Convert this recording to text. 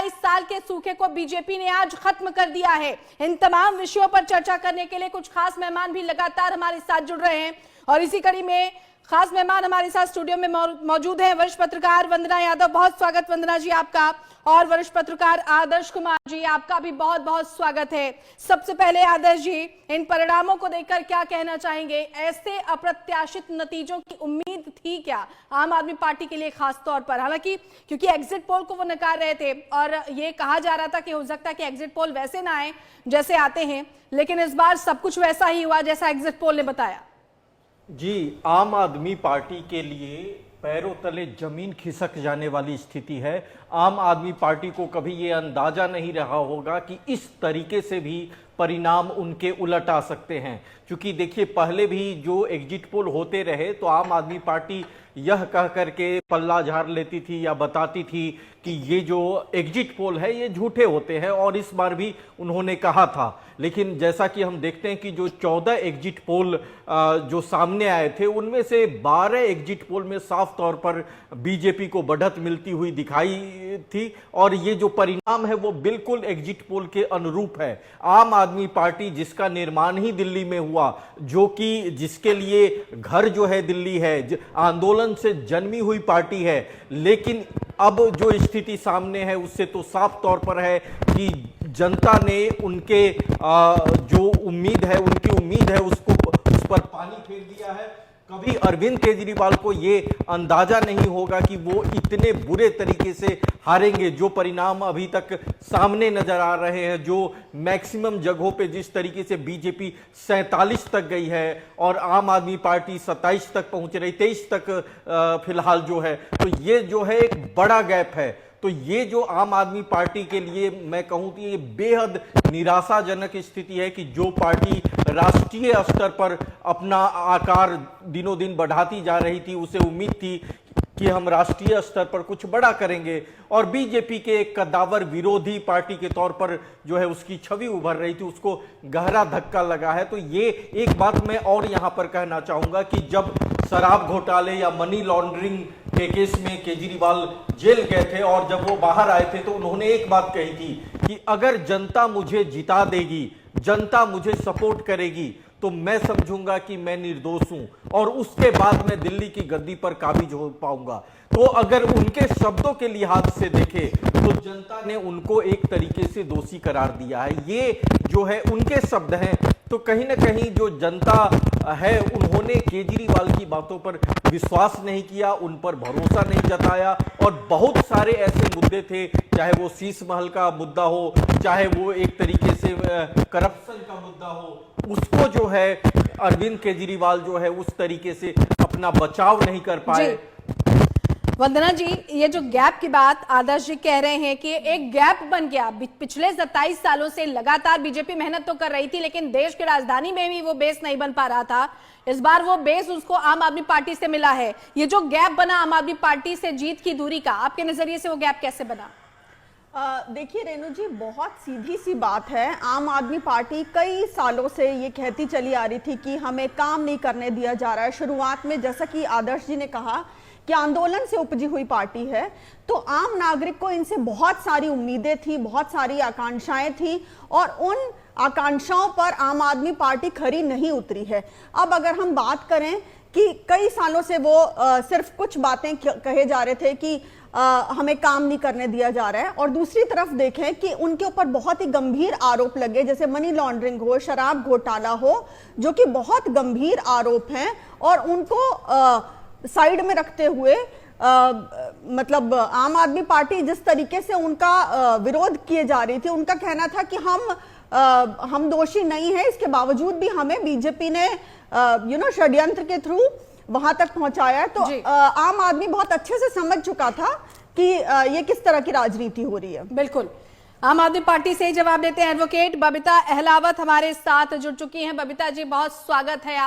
27 साल के सूखे को बीजेपी ने आज खत्म कर दिया है। इन तमाम विषयों पर चर्चा करने के लिए कुछ खास मेहमान भी लगातार हमारे साथ जुड़ रहे हैं और इसी कड़ी में खास मेहमान हमारे साथ स्टूडियो में मौजूद हैं वरिष्ठ पत्रकार वंदना यादव। बहुत स्वागत वंदना जी आपका। और वरिष्ठ पत्रकार आदर्श कुमार जी आपका भी बहुत बहुत स्वागत है। सबसे पहले आदर्श जी, इन परिणामों को देखकर क्या कहना चाहेंगे? ऐसे अप्रत्याशित नतीजों की उम्मीद थी क्या आम आदमी पार्टी के लिए खास तौर पर? हालांकि क्योंकि एग्जिट पोल को वो नकार रहे थे और ये कहा जा रहा था कि हो सकता है कि एग्जिट पोल वैसे ना आए जैसे आते हैं, लेकिन इस बार सब कुछ वैसा ही हुआ जैसा एग्जिट पोल ने बताया। जी, आम आदमी पार्टी के लिए पैरों तले जमीन खिसक जाने वाली स्थिति है। आम आदमी पार्टी को कभी ये अंदाजा नहीं रहा होगा कि इस तरीके से भी परिणाम उनके उलट आ सकते हैं। क्योंकि देखिए, पहले भी जो एग्जिट पोल होते रहे तो आम आदमी पार्टी यह कह करके पल्ला झाड़ लेती थी या बताती थी कि ये जो एग्जिट पोल है ये झूठे होते हैं, और इस बार भी उन्होंने कहा था। लेकिन जैसा कि हम देखते हैं कि जो 14 एग्जिट पोल जो सामने आए थे उनमें से 12 एग्जिट पोल में साफ तौर पर बीजेपी को बढ़त मिलती हुई दिखाई थी, और ये जो परिणाम है वो बिल्कुल एग्जिट पोल के अनुरूप है। आम आदमी पार्टी जिसका निर्माण ही दिल्ली में हुआ, जो कि जिसके लिए घर जो है दिल्ली है, आंदोलन से जन्मी हुई पार्टी है, लेकिन अब जो स्थिति सामने है उससे तो साफ तौर पर है कि जनता ने उनके जो उम्मीद है, उनकी उम्मीद है उस पर पानी फेर दिया है। कभी अरविंद केजरीवाल को ये अंदाजा नहीं होगा कि वो इतने बुरे तरीके से हारेंगे। जो परिणाम अभी तक सामने नजर आ रहे हैं, जो मैक्सिमम जगहों पे जिस तरीके से बीजेपी 47 तक गई है और आम आदमी पार्टी 27 तक पहुंच रही, 23 तक फिलहाल जो है, तो ये जो है एक बड़ा गैप है। तो ये जो आम आदमी पार्टी के लिए मैं कहूं कि ये बेहद निराशाजनक स्थिति है कि जो पार्टी राष्ट्रीय स्तर पर अपना आकार दिनों दिन बढ़ाती जा रही थी, उसे उम्मीद थी कि हम राष्ट्रीय स्तर पर कुछ बड़ा करेंगे, और बीजेपी के एक कद्दावर विरोधी पार्टी के तौर पर जो है उसकी छवि उभर रही थी, उसको गहरा धक्का लगा है। तो ये एक बात मैं और यहां पर कहना चाहूंगा कि जब शराब घोटाले या मनी लॉन्ड्रिंग के केस में केजरीवाल जेल गए थे और जब वो बाहर आए थे तो उन्होंने एक बात कही थी कि अगर जनता मुझे जिता देगी, जनता मुझे सपोर्ट करेगी, तो मैं समझूंगा कि मैं निर्दोष हूं और उसके बाद मैं दिल्ली की गद्दी पर काबिज हो पाऊंगा। तो अगर उनके शब्दों के लिहाज से देखें तो जनता ने उनको एक तरीके से दोषी करार दिया है। ये जो है उनके शब्द हैं। तो कहीं ना कहीं जो जनता है उन्होंने केजरीवाल की बातों पर विश्वास नहीं किया, उन पर भरोसा नहीं जताया, और बहुत सारे ऐसे मुद्दे थे, चाहे वो शीश महल का मुद्दा हो, चाहे वो एक तरीके से करप्शन का मुद्दा हो, उसको जो है अरविंद केजरीवाल जो है उस तरीके से अपना बचाव नहीं कर पाए। वंदना जी, ये जो गैप की बात आदर्श जी कह रहे हैं कि एक गैप बन गया। पिछले 27 सालों से लगातार बीजेपी मेहनत तो कर रही थी, लेकिन देश की राजधानी में भी वो बेस नहीं बन पा रहा था। इस बार वो बेस उसको आम आदमी पार्टी से मिला है। ये जो गैप बना आम आदमी पार्टी से जीत की दूरी का, आपके नजरिए से वो गैप कैसे बना? देखिए रेणु जी, बहुत सीधी सी बात है। आम आदमी पार्टी कई सालों से ये कहती चली आ रही थी कि हमें काम नहीं करने दिया जा रहा है। शुरुआत में जैसा कि आदर्श जी ने कहा कि आंदोलन से उपजी हुई पार्टी है, तो आम नागरिक को इनसे बहुत सारी उम्मीदें थी, बहुत सारी आकांक्षाएं थी, और उन आकांक्षाओं पर आम आदमी पार्टी खरी नहीं उतरी है। अब अगर हम बात करें कि कई सालों से वो सिर्फ कुछ बातें कहे जा रहे थे कि हमें काम नहीं करने दिया जा रहा है, और दूसरी तरफ देखें कि उनके ऊपर बहुत ही गंभीर आरोप लगे, जैसे मनी लॉन्ड्रिंग हो, शराब घोटाला हो, जो कि बहुत गंभीर आरोप हैं, और उनको साइड में रखते हुए मतलब आम आदमी पार्टी जिस तरीके से उनका विरोध किए जा रही थी, उनका कहना था कि हम दोषी नहीं है, इसके बावजूद भी हमें बीजेपी ने षड्यंत्र के थ्रू वहां तक पहुंचाया है। तो आम आदमी बहुत अच्छे से समझ चुका था कि ये किस तरह की राजनीति हो रही है। बिल्कुल, आम आदमी पार्टी से जवाब देते हैं एडवोकेट बबीता अहलावत हमारे साथ जुड़ चुकी हैं। बबीता जी, बहुत स्वागत है आप